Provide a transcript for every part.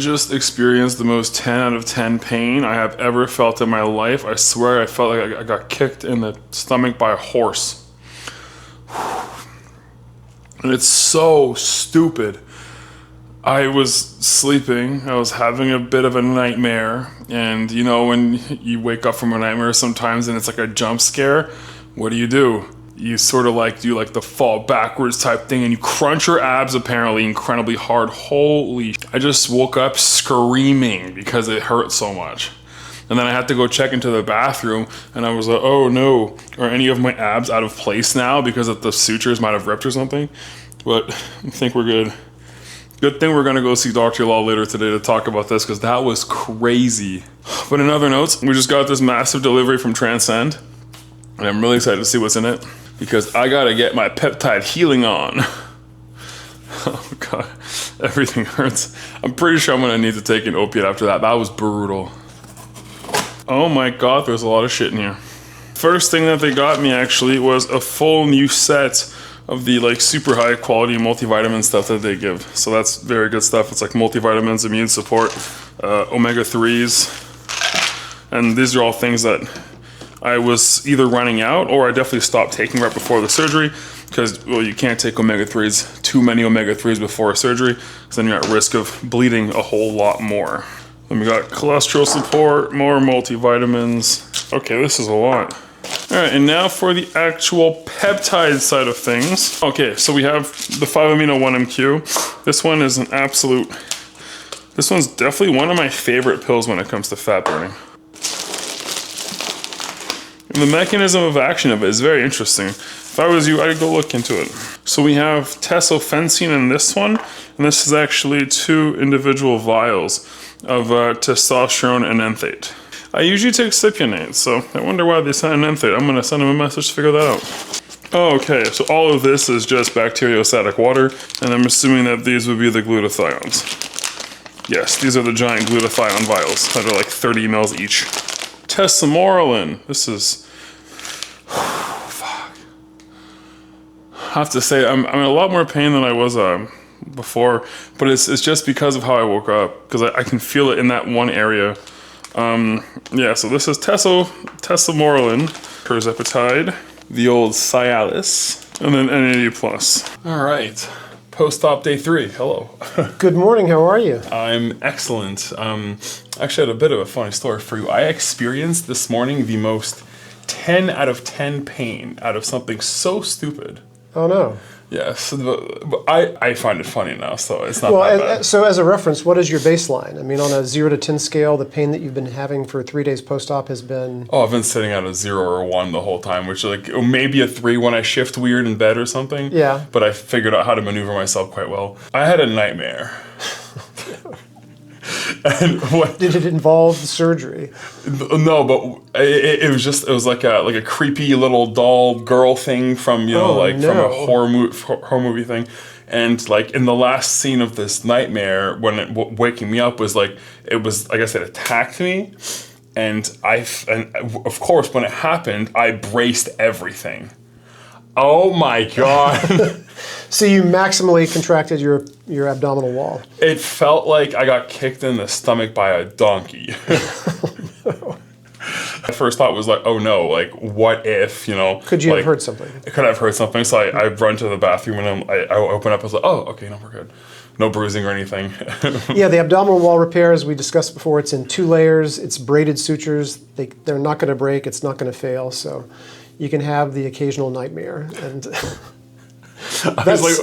Just experienced the most 10 out of 10 pain I have ever felt in my life. I swear I felt like I got kicked in the stomach by a horse. And it's so stupid. I was sleeping, I was having a bit of a nightmare, and you know when you wake up from a nightmare sometimes and it's like a jump scare, what do? You sort of like do like the fall backwards type thing and you crunch your abs apparently incredibly hard. Holy, I just woke up screaming because it hurt so much. And then I had to go check into the bathroom and I was like, oh no, are any of my abs out of place now because of the sutures might have ripped or something? But I think we're good. Good thing we're gonna go see Dr. Law later today to talk about this because that was crazy. But in other notes, we just got this massive delivery from Transcend and I'm really excited to see what's in it because I gotta get my peptide healing on. Oh God, everything hurts. I'm pretty sure I'm gonna need to take an opiate after that. That was brutal. Oh my God, there's a lot of shit in here. First thing that they got me actually was a full new set of the like super high quality multivitamin stuff that they give. So that's very good stuff. It's like multivitamins, immune support, omega-3s. And these are all things that I was either running out or I definitely stopped taking right before the surgery because, well, you can't take omega-3s, too many omega-3s before a surgery because then you're at risk of bleeding a whole lot more. Then we got cholesterol support, more multivitamins. Okay, this is a lot. All right, and now for the actual peptide side of things. Okay, so we have the 5-amino-1-MQ. This one is an absolute, this one's definitely one of my favorite pills when it comes to fat burning. And the mechanism of action of it is very interesting. If I was you, I'd go look into it. So we have tesofensine in this one, and this is actually 2 individual vials of testosterone and enthate. I usually take cypionate, so I wonder why they sent an enthate. I'm gonna send them a message to figure that out. Okay, so all of this is just bacteriostatic water, and I'm assuming that these would be the glutathiones. Yes, these are the giant glutathione vials that are like 30 ml each. Tesamorelin, this is, fuck. I have to say, I'm in a lot more pain than I was before, but it's just because of how I woke up, because I can feel it in that one area. Yeah, so this is tesamorelin, tirzepatide, the old Cialis, and then NAD+. All right, post-op day 3, hello. Good morning, how are you? I'm excellent. Actually, I had a bit of a funny story for you. I experienced this morning the most 10 out of 10 pain out of something so stupid. Oh no. Yes, but I find it funny now, so it's not that bad. So as a reference, what is your baseline? I mean, on a 0 to 10 scale, the pain that you've been having for 3 days post-op has been... Oh, I've been sitting at a 0 or 1 the whole time, which like maybe a 3 when I shift weird in bed or something. Yeah. But I figured out how to maneuver myself quite well. I had a nightmare. And what did it involve surgery? No, but it was like a creepy little doll girl thing from from a horror movie thing, and like in the last scene of this nightmare when it waking me up was like it attacked me, and of course when it happened I braced everything. Oh my God. So you maximally contracted your abdominal wall. It felt like I got kicked in the stomach by a donkey. No. My first thought was like, oh no, like what if, Could you have heard something? Could I have heard something? So I run to the bathroom and I open up, I was like, oh, okay, no, we're good. No bruising or anything. Yeah, the abdominal wall repair, as we discussed before, it's in 2 layers. It's braided sutures. They're not going to break. It's not going to fail. So you can have the occasional nightmare. And I was like,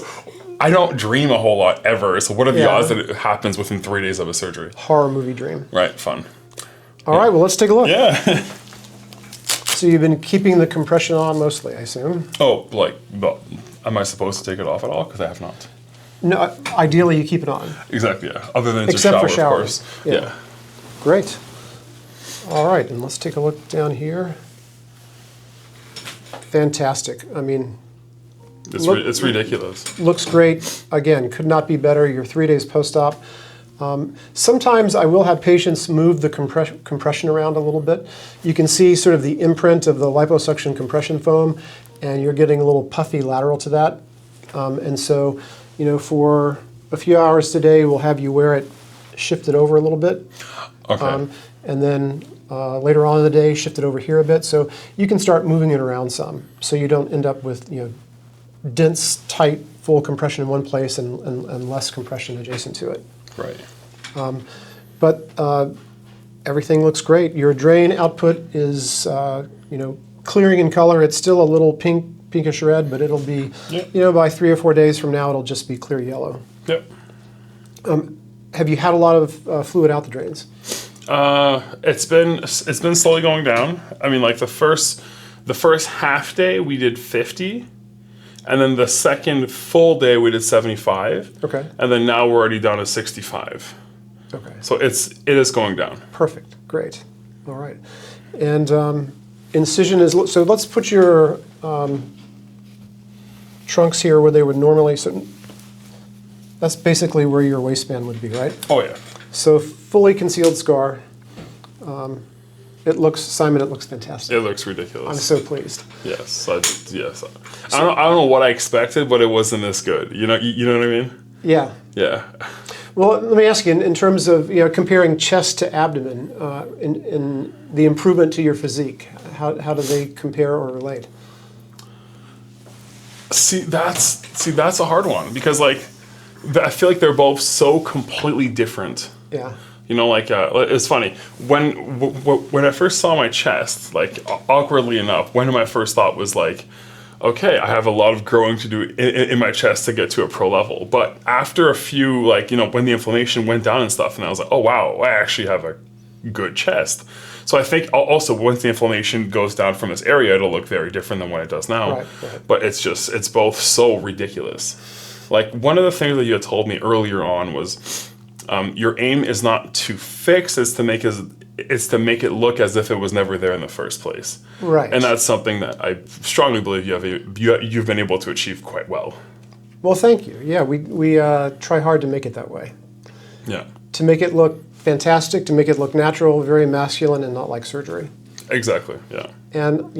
I don't dream a whole lot ever. So what are the odds that it happens within 3 days of a surgery? Horror movie dream. Right, fun. All right, well, let's take a look. Yeah. So you've been keeping the compression on mostly, I assume? Oh, am I supposed to take it off at all? Because I have not. No, ideally you keep it on. Exactly, yeah. Other than Except to shower, for showers. of course. Yeah. Great. All right, and let's take a look down here. Fantastic. I mean, it's ridiculous. Looks great. Again, could not be better. You're 3 days post-op. Sometimes I will have patients move the compression around a little bit. You can see sort of the imprint of the liposuction compression foam, and you're getting a little puffy lateral to that. And so, for a few hours today, we'll have you wear it shift it over a little bit. Okay. And then later on in the day, shift it over here a bit. So you can start moving it around some, so you don't end up with dense, tight, full compression in one place and less compression adjacent to it. Right. But everything looks great. Your drain output is clearing in color. It's still a little pinkish red, but it'll be by 3 or 4 days from now, it'll just be clear yellow. Yep. Have you had a lot of fluid out the drains? It's been slowly going down. I mean, like the first half day we did 50, and then the second full day we did 75. Okay. And then now we're already down to 65. Okay. So it is going down. Perfect. Great. All right. And incision is, so let's put your trunks here where they would normally, so that's basically where your waistband would be, right? Oh yeah. So fully concealed scar. It looks fantastic. It looks ridiculous. I'm so pleased. Yes. Yes. I don't know what I expected, but it wasn't this good. You know what I mean? Yeah. Yeah. Well, let me ask you, in terms of comparing chest to abdomen, in the improvement to your physique, how do they compare or relate? See, that's a hard one because I feel like they're both so completely different. Yeah. It's funny when I first saw my chest, awkwardly enough, one of my first thought was okay, I have a lot of growing to do in my chest to get to a pro level. But after a few, when the inflammation went down and stuff, and I was like, oh wow, I actually have a good chest. So I think also once the inflammation goes down from this area, it'll look very different than what it does now. Right. But it's both so ridiculous. One of the things that you had told me earlier on was your aim is not to fix, it's to make it look as if it was never there in the first place. Right. And that's something that I strongly believe you've been able to achieve quite well. Well, thank you. Yeah, we try hard to make it that way. Yeah. To make it look fantastic, to make it look natural, very masculine, and not like surgery. Exactly, yeah. And,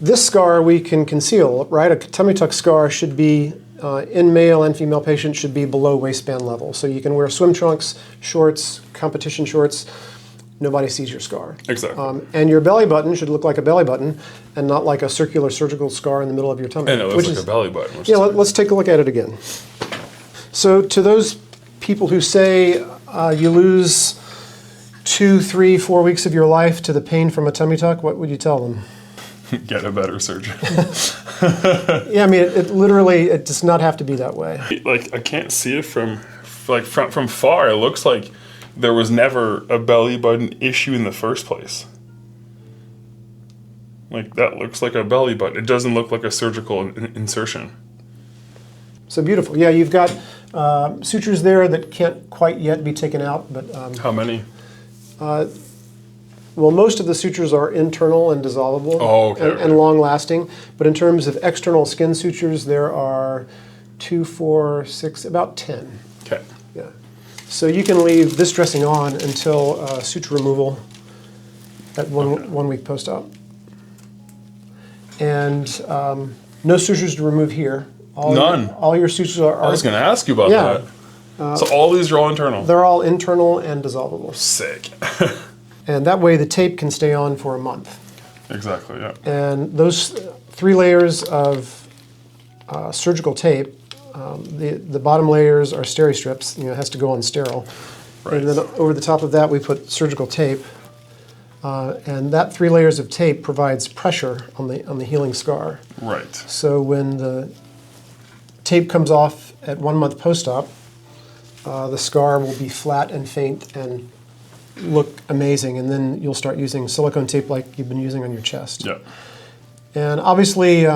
this scar we can conceal, right? A tummy tuck scar should be, in male and female patients, should be below waistband level. So you can wear swim trunks, shorts, competition shorts. Nobody sees your scar. Exactly. And your belly button should look like a belly button and not like a circular surgical scar in the middle of your tummy. And it looks like a belly button. Yeah, let's take a look at it again. So to those people who say you lose 2, 3, 4 weeks of your life to the pain from a tummy tuck, what would you tell them? Get a better surgeon. Yeah, I mean, it does not have to be that way. I can't see it from far. It looks like there was never a belly button issue in the first place. That looks like a belly button. It doesn't look like a surgical insertion. So beautiful. Yeah, you've got sutures there that can't quite yet be taken out, but How many? well, most of the sutures are internal and dissolvable. Oh, okay, and long-lasting. But in terms of external skin sutures, there are 2, 4, 6, about 10. Okay. Yeah. So you can leave this dressing on until suture removal at one week post-op. And no sutures to remove here. None. All your sutures are... I was going to ask you about Yeah. that. So all these are all internal? They're all internal and dissolvable. Sick. And that way the tape can stay on for a month. Exactly, yeah. And those 3 layers of surgical tape, the bottom layers are steri-strips, it has to go on sterile. Right. And then over the top of that we put surgical tape. And that 3 layers of tape provides pressure on the healing scar. Right. So when the tape comes off at 1 month post-op, the scar will be flat and faint and look amazing, and then you'll start using silicone tape like you've been using on your chest. Yeah. And obviously,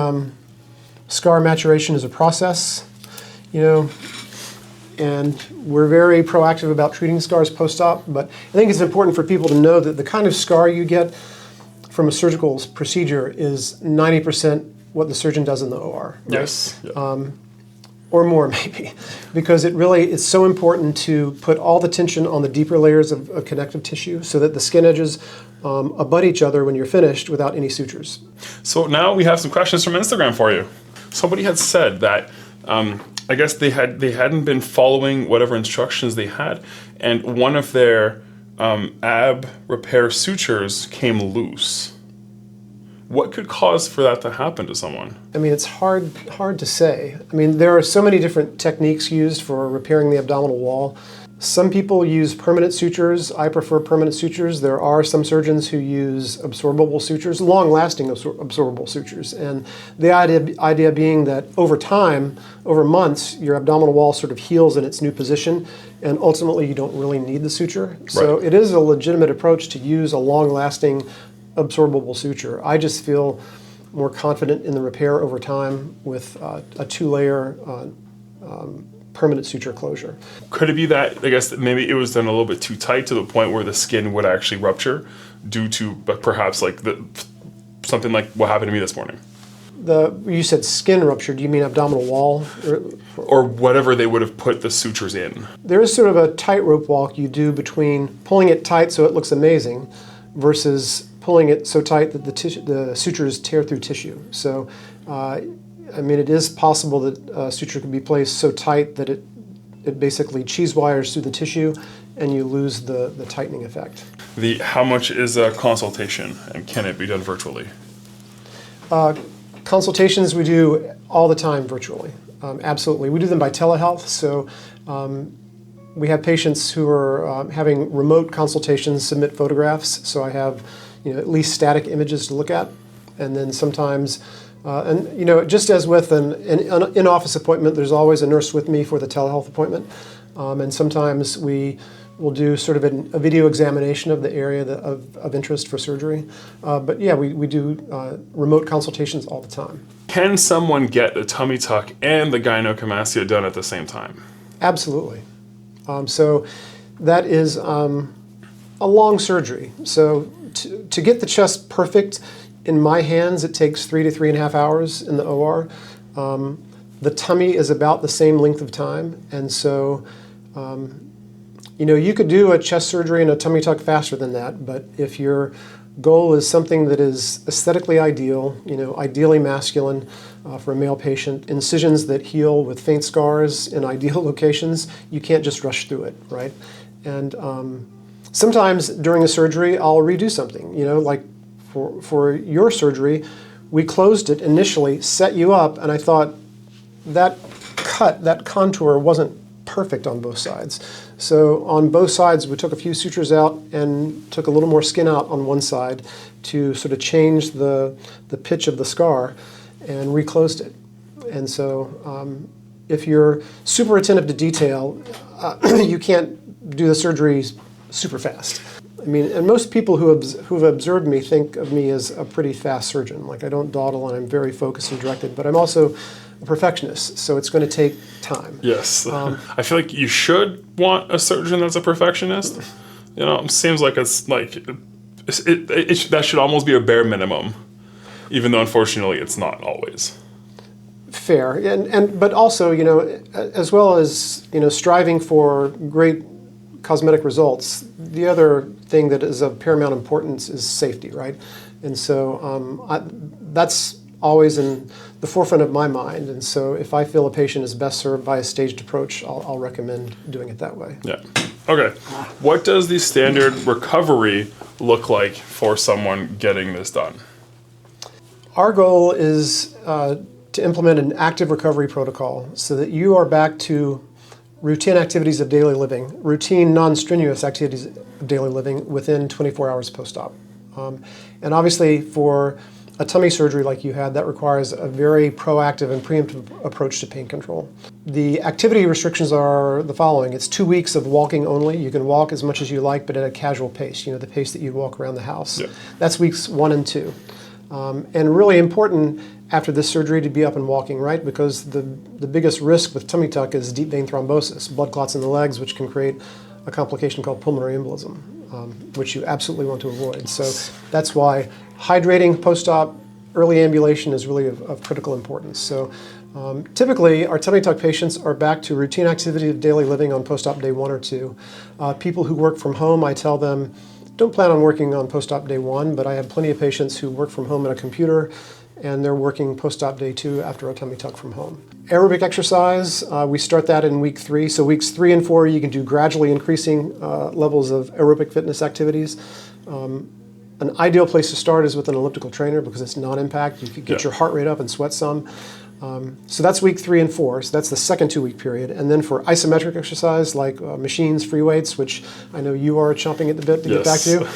scar maturation is a process, and we're very proactive about treating scars post-op, but I think it's important for people to know that the kind of scar you get from a surgical procedure is 90% what the surgeon does in the OR. Right? Yes. Yeah. Or more maybe, because it's so important to put all the tension on the deeper layers of connective tissue so that the skin edges abut each other when you're finished without any sutures. So now we have some questions from Instagram for you. Somebody had said that I guess they hadn't been following whatever instructions they had, and one of their ab repair sutures came loose. What could cause for that to happen to someone? I mean, it's hard to say. I mean, there are so many different techniques used for repairing the abdominal wall. Some people use permanent sutures. I prefer permanent sutures. There are some surgeons who use absorbable sutures, long-lasting absorbable sutures. And the idea being that over time, over months, your abdominal wall sort of heals in its new position, and ultimately you don't really need the suture. So Right. it is a legitimate approach to use a long-lasting absorbable suture. I just feel more confident in the repair over time with a two-layer permanent suture closure. Could it be that, I guess, that maybe it was done a little bit too tight to the point where the skin would actually rupture due to perhaps like something like what happened to me this morning? You said skin rupture. Do you mean abdominal wall? Or whatever they would have put the sutures in. There is sort of a tightrope walk you do between pulling it tight so it looks amazing versus pulling it so tight that the sutures tear through tissue. So, I mean, it is possible that a suture can be placed so tight that it basically cheese wires through the tissue and you lose the tightening effect. How much is a consultation, and can it be done virtually? Consultations we do all the time virtually. Absolutely. We do them by telehealth. So we have patients who are having remote consultations submit photographs. So I have at least static images to look at. And then sometimes, just as with an in-office appointment, there's always a nurse with me for the telehealth appointment. And sometimes we will do sort of a video examination of the area of interest for surgery. But yeah, we do remote consultations all the time. Can someone get the tummy tuck and the gynecomastia done at the same time? Absolutely. So that is a long surgery. So to get the chest perfect, in my hands, it takes 3 to 3.5 hours in the OR. The tummy is about the same length of time, and so you could do a chest surgery and a tummy tuck faster than that. But if your goal is something that is aesthetically ideal, ideally masculine for a male patient, incisions that heal with faint scars in ideal locations, you can't just rush through it, right? And sometimes during a surgery, I'll redo something. Like for your surgery, we closed it initially, set you up, and I thought that contour wasn't perfect on both sides. So on both sides, we took a few sutures out and took a little more skin out on one side to sort of change the pitch of the scar and reclosed it. And so if you're super attentive to detail, you can't do the surgery super fast. I mean, and most people who've observed me think of me as a pretty fast surgeon. Like, I don't dawdle and I'm very focused and directed, but I'm also a perfectionist, so it's going to take time. Yes. I feel like you should want a surgeon that's a perfectionist. It seems like that should almost be a bare minimum, even though unfortunately it's not always. Fair, but also, as well as, striving for great cosmetic results, the other thing that is of paramount importance is safety, right? And so that's always in the forefront of my mind. And so if I feel a patient is best served by a staged approach, I'll recommend doing it that way. Yeah. Okay. What does the standard recovery look like for someone getting this done? Our goal is to implement an active recovery protocol so that you are back to routine activities of daily living, routine non-strenuous activities of daily living within 24 hours post-op. And obviously for a tummy surgery like you had, that requires a very proactive and preemptive approach to pain control. The activity restrictions are the following. It's 2 weeks of walking only. You can walk as much as you like, but at a casual pace, the pace that you walk around the house. Yep. That's weeks 1 and 2. And really important after this surgery to be up and walking, right? Because the biggest risk with tummy tuck is deep vein thrombosis, blood clots in the legs, which can create a complication called pulmonary embolism, which you absolutely want to avoid. So that's why hydrating post-op, early ambulation is really of critical importance. So typically, our tummy tuck patients are back to routine activity of daily living on post-op day 1 or 2. People who work from home, I tell them, don't plan on working on post-op day 1, but I have plenty of patients who work from home at a computer and they're working post-op day 2 after a tummy tuck from home. Aerobic exercise, we start that in week 3. So weeks 3 and 4, you can do gradually increasing levels of aerobic fitness activities. An ideal place to start is with an elliptical trainer because it's non-impact. You can get your heart rate up and sweat some. So that's week 3 and 4. So that's the second 2-week period. And then for isometric exercise like machines, free weights, which I know you are chomping at the bit to get back to,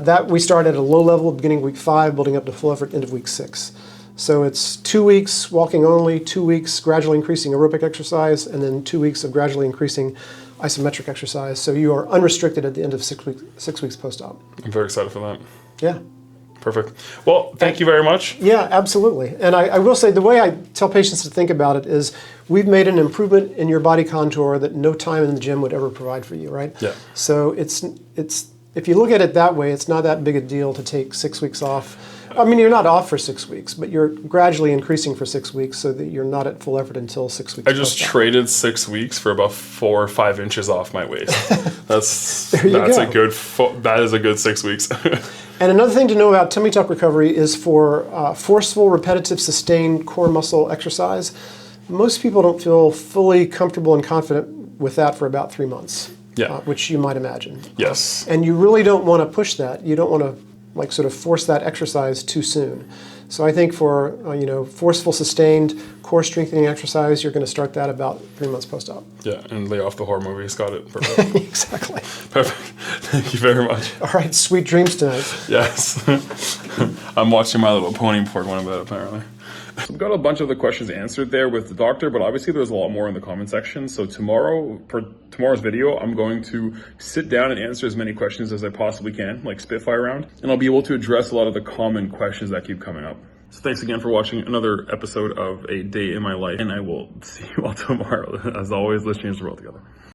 that we start at a low level beginning of week 5, building up to full effort end of week 6. So it's 2 weeks walking only, 2 weeks gradually increasing aerobic exercise, and then 2 weeks of gradually increasing isometric exercise. So you are unrestricted at the end of 6 weeks post-op. I'm very excited for that. Yeah. Perfect. Well, thank you very much. Yeah, absolutely. And I will say the way I tell patients to think about it is we've made an improvement in your body contour that no time in the gym would ever provide for you, right? Yeah. So it's if you look at it that way, it's not that big a deal to take 6 weeks off. I mean, you're not off for 6 weeks, but you're gradually increasing for 6 weeks so that you're not at full effort until 6 weeks. I just traded 6 weeks for about 4 or 5 inches off my waist. That is a good 6 weeks. And another thing to know about tummy tuck recovery is for forceful, repetitive, sustained core muscle exercise. Most people don't feel fully comfortable and confident with that for about 3 months, which you might imagine. Yes. And you really don't want to push that. You don't want to like sort of force that exercise too soon. So I think for forceful, sustained core strengthening exercise, you're going to start that about 3 months post-op. Yeah, and lay off the horror movies. Got it. Perfect. Exactly. Perfect. Thank you very much. All right, sweet dreams tonight. Yes. I'm watching My Little Pony before going to bed, apparently. I've got a bunch of the questions answered there with the doctor, but obviously there's a lot more in the comment section. So tomorrow's video, I'm going to sit down and answer as many questions as I possibly can, like Spitfire round, and I'll be able to address a lot of the common questions that keep coming up. So thanks again for watching another episode of A Day in My Life, and I will see you all tomorrow. As always, let's change the world together.